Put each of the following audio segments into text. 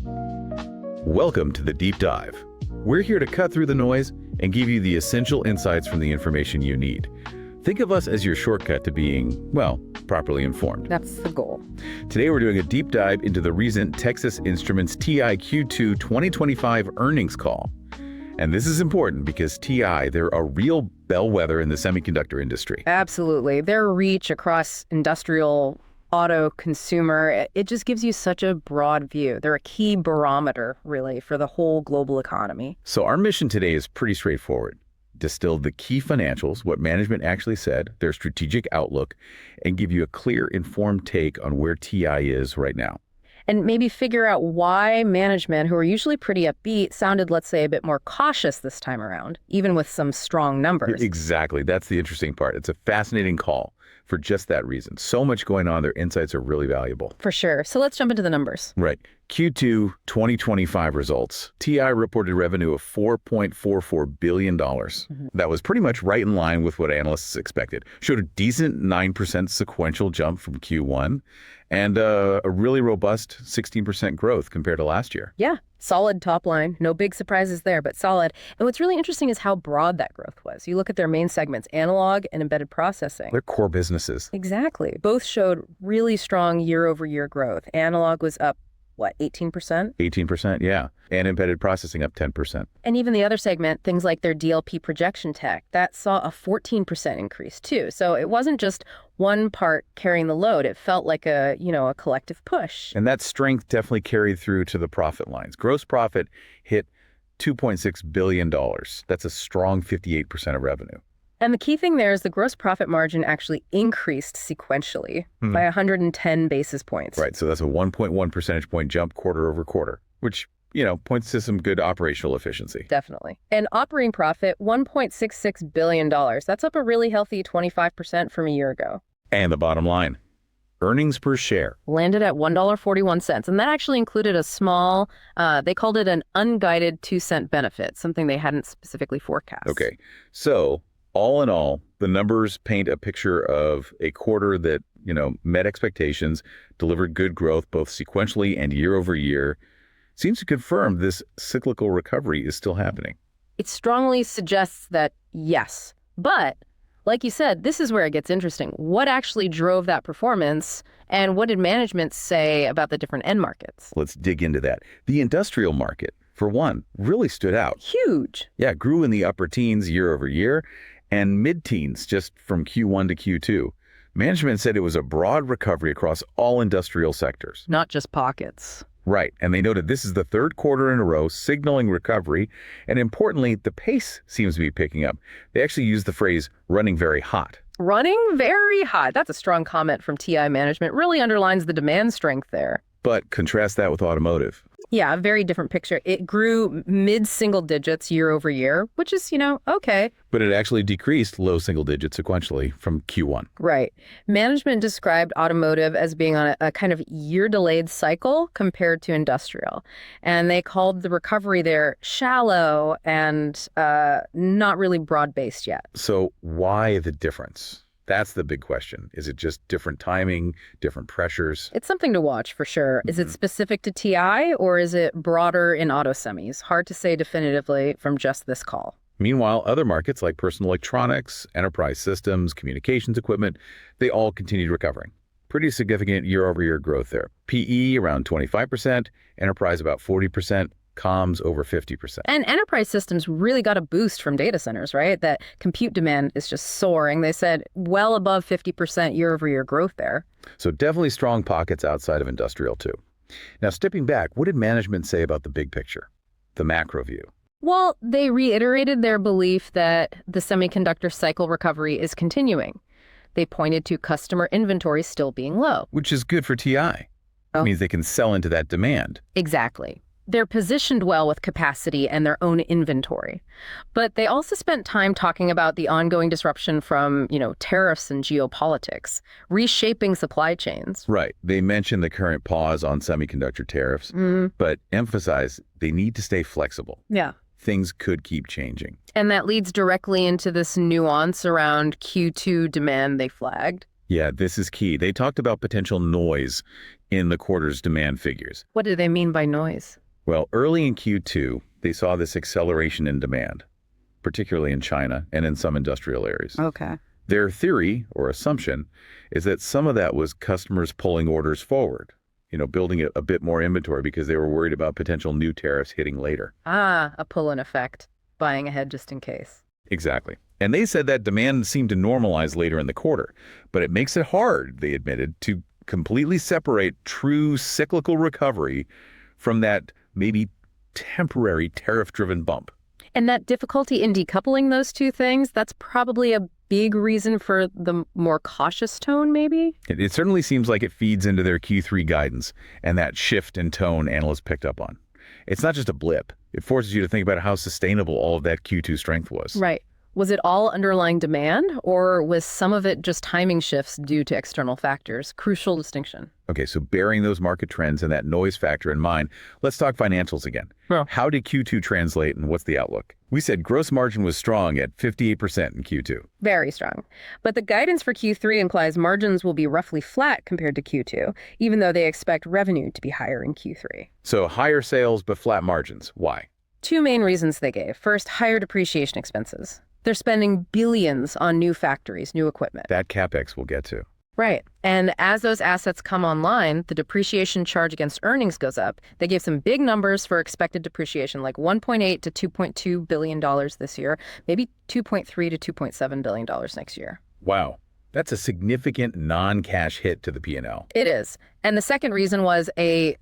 Welcome to the Deep Dive. We're here to cut through the noise and give you the essential insights from the information you need. Think of us as your shortcut to being, well, properly informed. That's the goal. Today we're doing a deep dive into the recent Texas Instruments TI Q2 2025 earnings call. And this is important because TI, they're a real bellwether in the semiconductor industry. Absolutely. Their reach across industrial, auto, consumer, it just gives you such a broad view. They're a key barometer, really, for the whole global economy. So our mission today is pretty straightforward. Distill the key financials, what management actually said, their strategic outlook, and give you a clear, informed take on where TI is right now. And maybe figure out why management, who are usually pretty upbeat, sounded, let's say, a bit more cautious this time around, even with some strong numbers. Exactly. That's the interesting part. It's a fascinating call for just that reason. So much going on. Their insights are really valuable. For sure. So let's jump into the numbers. Right. Q2 2025 results. TI reported revenue of $4.44 billion. That was pretty much right in line with what analysts expected. Showed a decent 9% sequential jump from Q1 and a really robust 16% growth compared to last year. Yeah, solid top line. No big surprises there, but solid. And what's really interesting is how broad that growth was. You look at their main segments, analog and embedded processing. They're core businesses. Exactly. Both showed really strong year-over-year growth. Analog was up, what, 18%? 18%, yeah. And embedded processing up 10%. And even the other segment, things like their DLP projection tech, that saw a 14% increase too. So it wasn't just one part carrying the load. It felt like a collective push. And that strength definitely carried through to the profit lines. Gross profit hit $2.6 billion. That's a strong 58% of revenue. And the key thing there is the gross profit margin actually increased sequentially by 110 basis points. Right, so that's a 1.1 percentage point jump quarter over quarter, which, points to some good operational efficiency. Definitely. And operating profit, $1.66 billion. That's up a really healthy 25% from a year ago. And the bottom line, earnings per share landed at $1.41. And that actually included a small, they called it an unguided 2-cent benefit, something they hadn't specifically forecast. Okay, so all in all, the numbers paint a picture of a quarter that, met expectations, delivered good growth both sequentially and year over year. Seems to confirm this cyclical recovery is still happening. It strongly suggests that yes, but like you said, this is where it gets interesting. What actually drove that performance, and what did management say about the different end markets? Let's dig into that. The industrial market, for one, really stood out. Huge. Yeah, grew in the upper teens year over year and mid-teens just from Q1 to Q2. Management said it was a broad recovery across all industrial sectors. Not just pockets. Right, and they noted this is the third quarter in a row signaling recovery, and importantly, the pace seems to be picking up. They actually used the phrase running very hot. Running very hot. That's a strong comment from TI management. Really underlines the demand strength there. But contrast that with automotive. Yeah, a very different picture. It grew mid-single digits year over year, which is, okay. But it actually decreased low single digits sequentially from Q1. Right. Management described automotive as being on a kind of year-delayed cycle compared to industrial. And they called the recovery there shallow and not really broad-based yet. So why the difference? That's the big question. Is it just different timing, different pressures? It's something to watch for sure. Is it specific to TI or is it broader in auto semis? Hard to say definitively from just this call. Meanwhile, other markets like personal electronics, enterprise systems, communications equipment, they all continued recovering. Pretty significant year-over-year growth there. PE around 25%, enterprise about 40%, comms over 50%. And enterprise systems really got a boost from data centers, right? That compute demand is just soaring. They said well above 50% year-over-year growth there. So definitely strong pockets outside of industrial too. Now, stepping back, what did management say about the big picture, the macro view? Well, they reiterated their belief that the semiconductor cycle recovery is continuing. They pointed to customer inventory still being low. Which is good for TI. It means they can sell into that demand. Exactly. They're positioned well with capacity and their own inventory. But they also spent time talking about the ongoing disruption from, tariffs and geopolitics, reshaping supply chains. Right. They mentioned the current pause on semiconductor tariffs, but emphasize they need to stay flexible. Yeah. Things could keep changing. And that leads directly into this nuance around Q2 demand they flagged. Yeah, this is key. They talked about potential noise in the quarter's demand figures. What do they mean by noise? Well, early in Q2, they saw this acceleration in demand, particularly in China and in some industrial areas. Okay. Their theory or assumption is that some of that was customers pulling orders forward, building a bit more inventory because they were worried about potential new tariffs hitting later. Ah, a pull-in effect, buying ahead just in case. Exactly. And they said that demand seemed to normalize later in the quarter, but it makes it hard, they admitted, to completely separate true cyclical recovery from that maybe temporary tariff-driven bump. And that difficulty in decoupling those two things, that's probably a big reason for the more cautious tone, maybe? It certainly seems like it feeds into their Q3 guidance and that shift in tone analysts picked up on. It's not just a blip. It forces you to think about how sustainable all of that Q2 strength was. Right. Was it all underlying demand, or was some of it just timing shifts due to external factors? Crucial distinction. Okay, so bearing those market trends and that noise factor in mind, let's talk financials again. Well, how did Q2 translate and what's the outlook? We said gross margin was strong at 58% in Q2. Very strong. But the guidance for Q3 implies margins will be roughly flat compared to Q2, even though they expect revenue to be higher in Q3. So higher sales but flat margins. Why? Two main reasons they gave. First, higher depreciation expenses. They're spending billions on new factories, new equipment. That CapEx we'll get to. Right. And as those assets come online, the depreciation charge against earnings goes up. They gave some big numbers for expected depreciation, like $1.8 to $2.2 billion this year, maybe $2.3 to $2.7 billion next year. Wow. That's a significant non-cash hit to the P&L. It is. And the second reason was a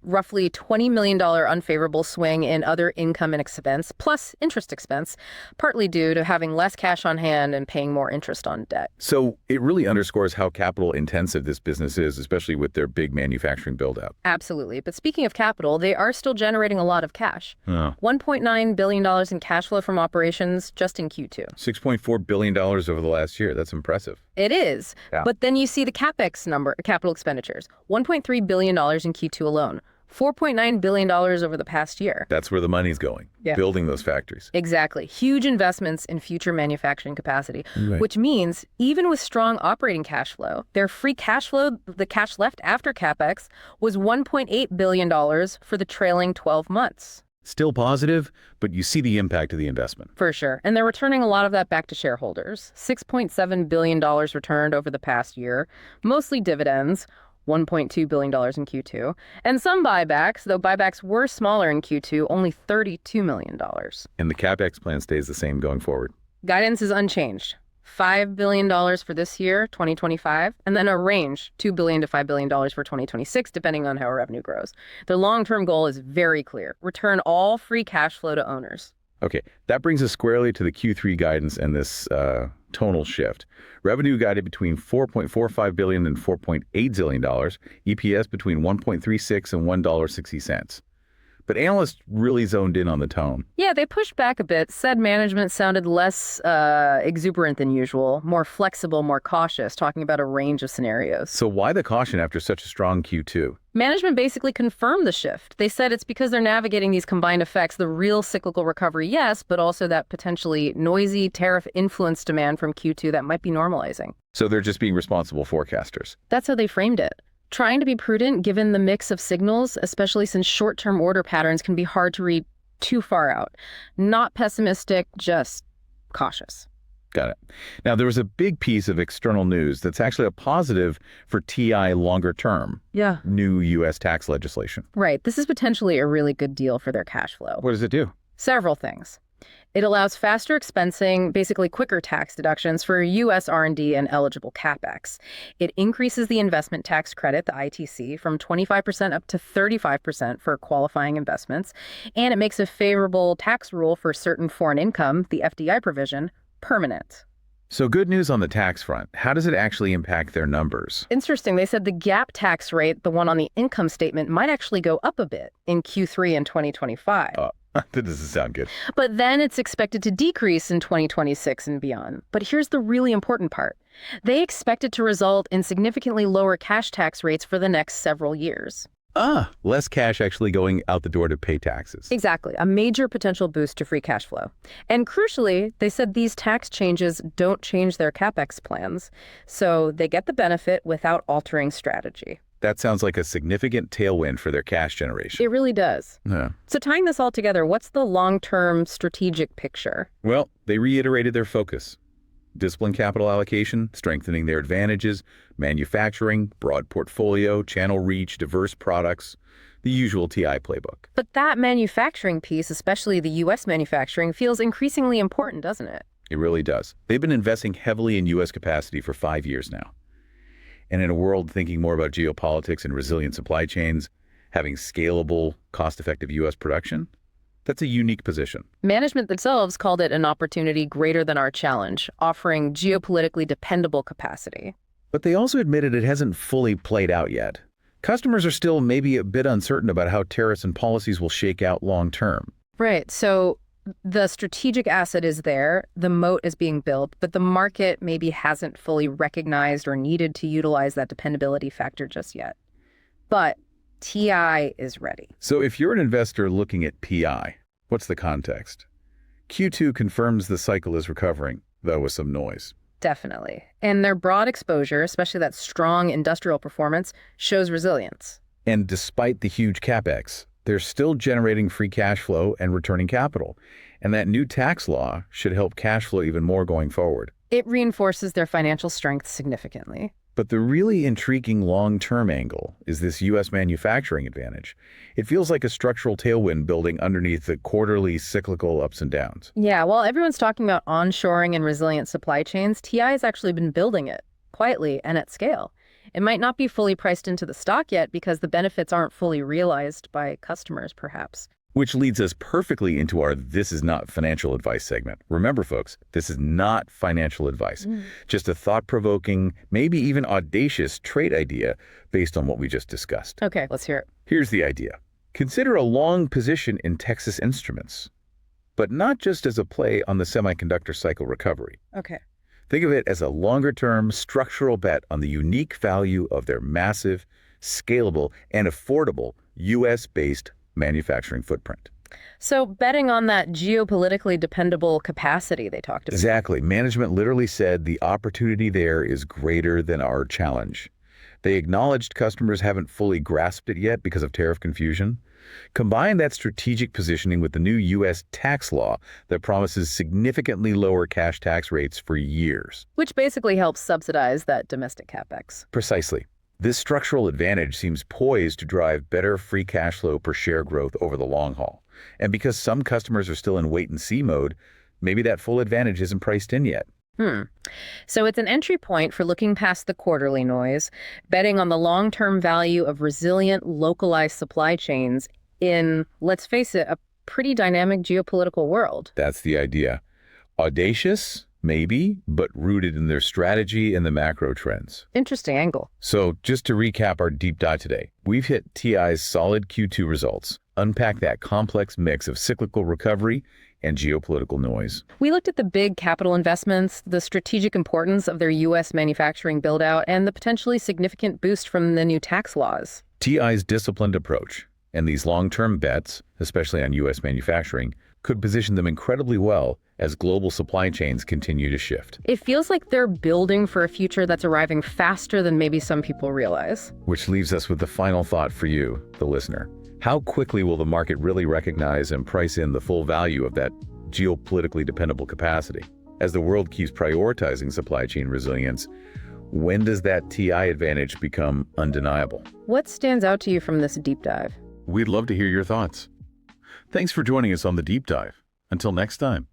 roughly $20 million unfavorable swing in other income and expense, plus interest expense, partly due to having less cash on hand and paying more interest on debt. So it really underscores how capital intensive this business is, especially with their big manufacturing build-out. Absolutely. But speaking of capital, they are still generating a lot of cash. Oh. $1.9 billion in cash flow from operations just in Q2. $6.4 billion over the last year. That's impressive. It is. Yeah. But then you see the CapEx number, capital expenditures, $1.3 billion in Q2 alone, $4.9 billion over the past year. That's where the money's going, building those factories. Exactly. Huge investments in future manufacturing capacity, Right. which means even with strong operating cash flow, their free cash flow, the cash left after CapEx, was $1.8 billion for the trailing 12 months. Still positive, but you see the impact of the investment. For sure. And they're returning a lot of that back to shareholders. $6.7 billion returned over the past year, mostly dividends, $1.2 billion in Q2, and some buybacks, though buybacks were smaller in Q2, only $32 million. And the CapEx plan stays the same going forward. Guidance is unchanged. $5 billion for this year, 2025, and then a range, $2 billion to $5 billion for 2026, depending on how revenue grows. Their long-term goal is very clear. Return all free cash flow to owners. Okay, that brings us squarely to the Q3 guidance and this tonal shift. Revenue guided between $4.45 billion and $4.8 billion, EPS between $1.36 and $1.60. But analysts really zoned in on the tone. Yeah, they pushed back a bit, said management sounded less exuberant than usual, more flexible, more cautious, talking about a range of scenarios. So why the caution after such a strong Q2? Management basically confirmed the shift. They said it's because they're navigating these combined effects, the real cyclical recovery, yes, but also that potentially noisy tariff-influenced demand from Q2 that might be normalizing. So they're just being responsible forecasters. That's how they framed it. Trying to be prudent given the mix of signals, especially since short-term order patterns can be hard to read too far out. Not pessimistic, just cautious. Got it. Now, there was a big piece of external news that's actually a positive for TI longer term. Yeah. New U.S. tax legislation. Right. This is potentially a really good deal for their cash flow. What does it do? Several things. It allows faster expensing, basically quicker tax deductions for U.S. R&D and eligible CapEx. It increases the investment tax credit, the ITC, from 25% up to 35% for qualifying investments. And it makes a favorable tax rule for certain foreign income, the FDI provision, permanent. So good news on the tax front. How does it actually impact their numbers? Interesting. They said the GAAP tax rate, the one on the income statement, might actually go up a bit in Q3 in 2025. That doesn't sound good. But then it's expected to decrease in 2026 and beyond. But here's the really important part. They expect it to result in significantly lower cash tax rates for the next several years. Less cash actually going out the door to pay taxes. Exactly. A major potential boost to free cash flow. And crucially, they said these tax changes don't change their CapEx plans. So they get the benefit without altering strategy. That sounds like a significant tailwind for their cash generation. It really does. Yeah. So tying this all together, what's the long-term strategic picture? Well, they reiterated their focus. Disciplined capital allocation, strengthening their advantages, manufacturing, broad portfolio, channel reach, diverse products, the usual TI playbook. But that manufacturing piece, especially the U.S. manufacturing, feels increasingly important, doesn't it? It really does. They've been investing heavily in U.S. capacity for 5 years now. And in a world thinking more about geopolitics and resilient supply chains, having scalable, cost-effective U.S. production, that's a unique position. Management themselves called it an opportunity greater than our challenge, offering geopolitically dependable capacity. But they also admitted it hasn't fully played out yet. Customers are still maybe a bit uncertain about how tariffs and policies will shake out long term. Right. So the strategic asset is there, the moat is being built, but the market maybe hasn't fully recognized or needed to utilize that dependability factor just yet. But TI is ready. So if you're an investor looking at PI, what's the context? Q2 confirms the cycle is recovering, though with some noise. Definitely. And their broad exposure, especially that strong industrial performance, shows resilience. And despite the huge capex, they're still generating free cash flow and returning capital. And that new tax law should help cash flow even more going forward. It reinforces their financial strength significantly. But the really intriguing long-term angle is this U.S. manufacturing advantage. It feels like a structural tailwind building underneath the quarterly cyclical ups and downs. Yeah, while everyone's talking about onshoring and resilient supply chains, TI has actually been building it, quietly and at scale. It might not be fully priced into the stock yet because the benefits aren't fully realized by customers, perhaps. Which leads us perfectly into our This Is Not Financial Advice segment. Remember, folks, this is not financial advice. Just a thought-provoking, maybe even audacious trade idea based on what we just discussed. Okay, let's hear it. Here's the idea. Consider a long position in Texas Instruments, but not just as a play on the semiconductor cycle recovery. Okay. Think of it as a longer-term structural bet on the unique value of their massive, scalable, and affordable U.S.-based manufacturing footprint. So betting on that geopolitically dependable capacity they talked about. Exactly. Management literally said the opportunity there is greater than our challenge. They acknowledged customers haven't fully grasped it yet because of tariff confusion. Combine that strategic positioning with the new U.S. tax law that promises significantly lower cash tax rates for years. Which basically helps subsidize that domestic capex. Precisely. This structural advantage seems poised to drive better free cash flow per share growth over the long haul. And because some customers are still in wait-and-see mode, maybe that full advantage isn't priced in yet. So it's an entry point for looking past the quarterly noise, betting on the long-term value of resilient, localized supply chains in, let's face it, a pretty dynamic geopolitical world. That's the idea. Audacious? Maybe, but rooted in their strategy and the macro trends. Interesting angle. So just to recap our deep dive today, we've hit TI's solid Q2 results, unpacked that complex mix of cyclical recovery and geopolitical noise. We looked at the big capital investments, the strategic importance of their U.S. manufacturing build-out, and the potentially significant boost from the new tax laws. TI's disciplined approach and these long-term bets, especially on U.S. manufacturing, could position them incredibly well as global supply chains continue to shift. It feels like they're building for a future that's arriving faster than maybe some people realize. Which leaves us with the final thought for you, the listener. How quickly will the market really recognize and price in the full value of that geopolitically dependable capacity? As the world keeps prioritizing supply chain resilience, when does that TI advantage become undeniable? What stands out to you from this deep dive? We'd love to hear your thoughts. Thanks for joining us on the Deep Dive. Until next time.